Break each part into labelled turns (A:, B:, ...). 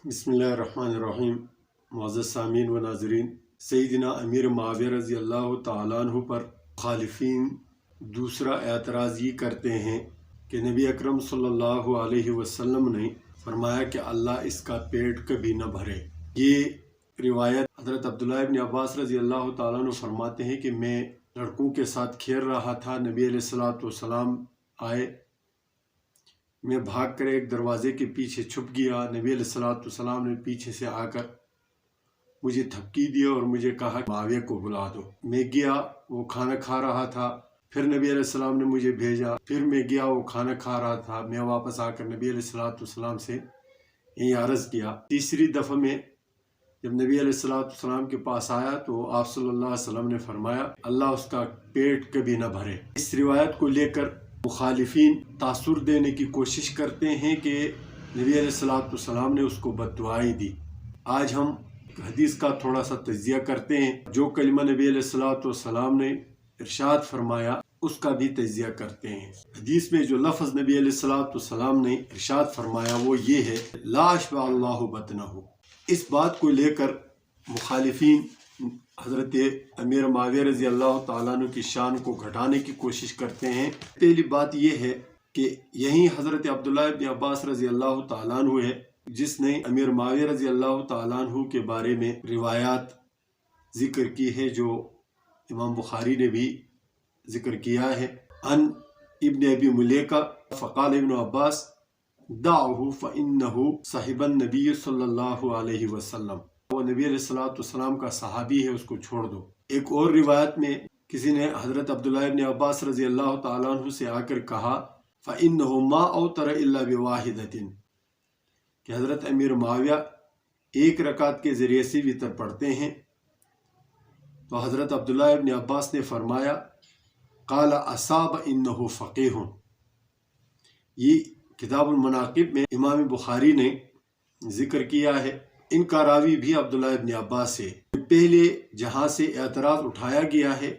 A: बिस्मिल्लाहिर्रहमानिर्रहीम। मुअज़्ज़ज़ सामीन व नाज़रीन, सैयदना अमीर मुआविया रज़ी अल्लाह तआला अन्हु पर मुखालिफीन दूसरा एतराज़ ये करते हैं कि नबी अकरम सल्लल्लाहु अलैहि वसल्लम ने फरमाया कि अल्लाह इसका पेट कभी न भरे। ये रिवायत हज़रत अब्दुल्लाह इब्न अब्बास रज़ी अल्लाह तआला अन्हु फरमाते हैं कि मैं लड़कों के साथ खेल रहा था, नबी अलैहिस्सलातु वस्सलाम आए, मैं भागकर एक दरवाजे के पीछे छुप गया। नबी अलैहिस्सलातु वस्सलाम ने पीछे से आकर मुझे थपकी दिया और मुझे कहा मुआविया को बुला दो। मैं गया, वो खाना खा रहा था। फिर नबी अलैहिस्सलाम ने मुझे भेजा, फिर मैं गया, वो खाना खा रहा था। मैं वापस आकर नबी अलैहिस्सलातु वस्सलाम से यही अर्ज़ किया। तीसरी दफ़ा में जब नबी अलैहिस्सलातु वस्सलाम के पास आया तो आप सल्लल्लाहु अलैहि वसल्लम ने फरमाया अल्लाह उसका पेट कभी न भरे। इस रिवायत को लेकर मुखालिफीन तासुर देने की कोशिश करते हैं कि नबी अलैहिस्सलातु वस्सलाम ने उसको बद्दुआएं दी। आज हम हदीस का थोड़ा सा तज्जिया करते हैं। जो कलिमा नबी अलैहिस्सलातु वस्सलाम ने इरशाद फरमाया उसका भी तज्जिया करते हैं। हदीस में जो लफ्ज़ नबी अलैहिस्सलातु वस्सलाम ने इरशाद फरमाया वो ये है, ला अशबअ अल्लाहु बतनहु। इस बात को लेकर मुखालिफीन हज़रत अमीर मुआविया रज़ी अल्लाह तआला अन्हु की शान को घटाने की कोशिश करते हैं। पहली बात यह है कि यही हज़रत अब्दुल्लाह इब्न अब्बास रज़ी अल्लाह तआला अन्हु है जिसने अमीर मुआविया रज़ी अल्लाह तआला अन्हु के बारे में रिवायात ज़िक्र की है, जो इमाम बुखारी ने भी ज़िक्र किया है। अन इब्न अबी मुलैका फ़क़ाल इब्न अब्बास दाअहु फ़इन्नहु साहिबन नबी सल्लल्लाहु अलैहि वसल्लम। वो नबी अलैहिस्सलातु वस्सलाम का सहाबी है, उसको छोड़ दो। एक और रिवायत में किसी ने हज़रत अब्दुल्लाह इब्न अब्बास रज़ी अल्लाह तआला अन्हु से आकर कहा फ़इन्नहु मा अवतर इल्ला बिवाहिदतिन, कि हज़रत अमीर मुआविया एक रकात के ज़रिए से वितर पढ़ते हैं। तो हज़रत अब्दुल्लाह इब्न अब्बास ने फरमाया क़ाल असाब इन्नहु फ़क़ीहुन। ये किताबुल मनाक़िब में इमाम बुखारी ने ज़िक्र किया है। इनका रावी भी अब्दुल्लाह इब्न अब्बास है। पहले जहाँ से एतराज़ उठाया गया है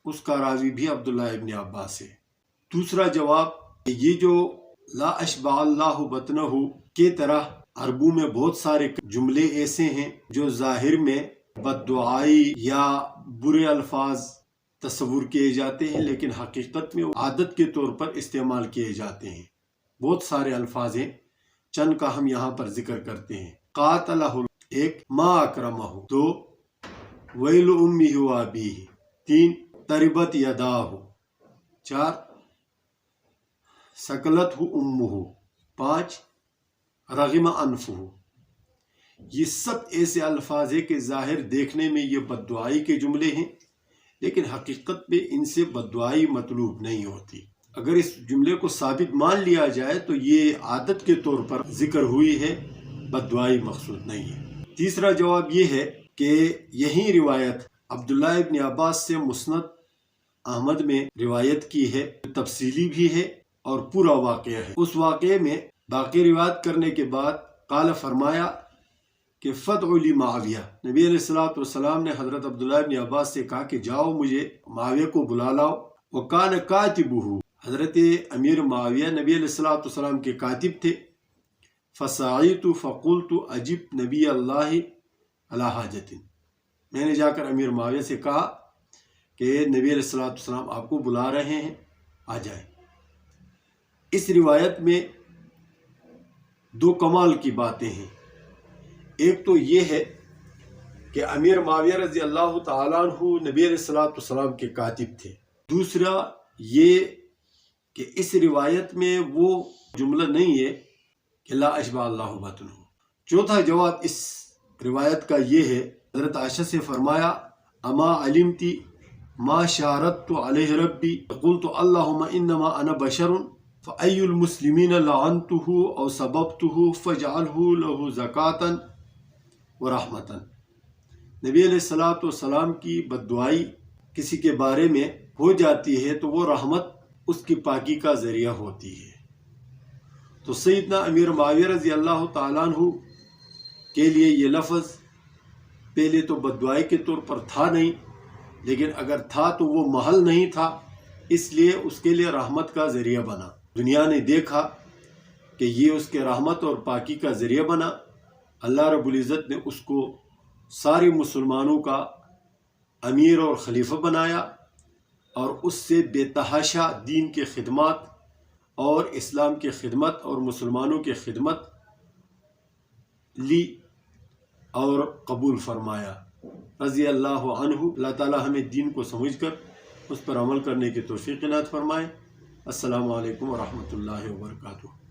A: उसका रावी भी अब्दुल्लाह इब्न अब्बास है। दूसरा जवाब, ये जो ला अशबअ अल्लाहु बतनहु के तरह अरबू में बहुत सारे जुमले ऐसे हैं जो ज़ाहिर में बद्दुआई या बुरे अल्फाज तस्वुर किए जाते हैं, लेकिन हकीकत में आदत के तौर पर इस्तेमाल किए जाते हैं। बहुत सारे अल्फाज हैं, चंद का हम यहाँ पर जिक्र करते हैं। क़ातलहु एक, मा अकरमहु दो, वैल उम्मिही व अबीही तीन, तरिबत यदाहु चार, सकलतहु उम्मुहु पाँच, रग़िम अनफुहु। ये सब ऐसे अल्फाज है कि ज़ाहिर देखने में ये बद्दुआई के जुमले हैं, लेकिन हकीकत में इनसे बद्दुआई मतलूब नहीं होती। अगर इस जुमले को साबित मान लिया जाए तो ये आदत के तौर पर जिक्र हुई है, बद्दुआई मकसूद नहीं है। तीसरा जवाब ये है कि यही रिवायत अब्दुल्लाह इब्न अब्बास से मुस्नद अहमद में रिवायत की है, तफसीली भी है और पूरा वाक़या है। उस वाक़े में बाकी रिवायत करने के बाद काल फरमाया कि फ़दउली मुआविया। नबी अलैहिस्सलातु वस्सलाम ने हज़रत अब्दुल्लाह इब्न अब्बास से कहा कि जाओ मुझे मुआविया को बुला लाओ। वकान कातिबुहु, हज़रत अमीर मुआविया नबी अलैहिस्सलातु वस्सलाम के कातिब थे। फ़साइतु फ़क़ुल्तु अजिब नबी अल्लाह अला हाजतिन, मैंने जाकर अमीर मुआविया से कहा कि नबी अलैहिस्सलातु वस्सलाम आपको बुला रहे हैं, आ जाए। इस रिवायत में दो कमाल की बातें हैं। एक तो ये है कि अमीर मुआविया रज़ी अल्लाह तआला अन्हु नबी अलैहिस्सलातु वस्सलाम के कातिब थे। दूसरा ये कि इस रिवायत में वो जुमला नहीं है कि ला अशबअ अल्लाहु बतनहु। चौथा जवाब इस रिवायत का ये है, हज़रत आयशा से फरमाया अमा अलिमती मा शारत्तु अलैहि रब्बी क़ुल्तु अल्लाहुम्मा इन्नमा अना बशरुन फ़अय्युल मुस्लिमीन लअनतुहु औ सबबतुहु फ़जअलहु लहु ज़कातन व रहमतन। नबी अलैहिस्सलातु वस्सलाम की बद्दुआई किसी के बारे में हो जाती है तो वो रहमत उसकी पाकी का ज़रिया होती है। तो सैयदना अमीर मुआविया रज़ी अल्लाह तआला अन्हु के लिए ये लफ्ज़ पहले तो बद्दुआई के तौर पर था नहीं, लेकिन अगर था तो वो महल नहीं था, इसलिए उसके लिए रहमत का ज़रिया बना। दुनिया ने देखा कि ये उसके रहमत और पाकी का ज़रिया बना, اللہ رب العزت نے اس کو سارے مسلمانوں کا امیر اور خلیفہ بنایا اور اس سے بے تحاشا دین کے خدمات اور اسلام کے خدمت اور مسلمانوں کے خدمت لی اور قبول فرمایا رضی اللہ عنہ۔ اللہ تعالی ہمیں دین کو سمجھ کر اس پر عمل کرنے کی توفیق عنایت فرمائے۔ السلام علیکم ورحمۃ اللہ وبرکاتہ۔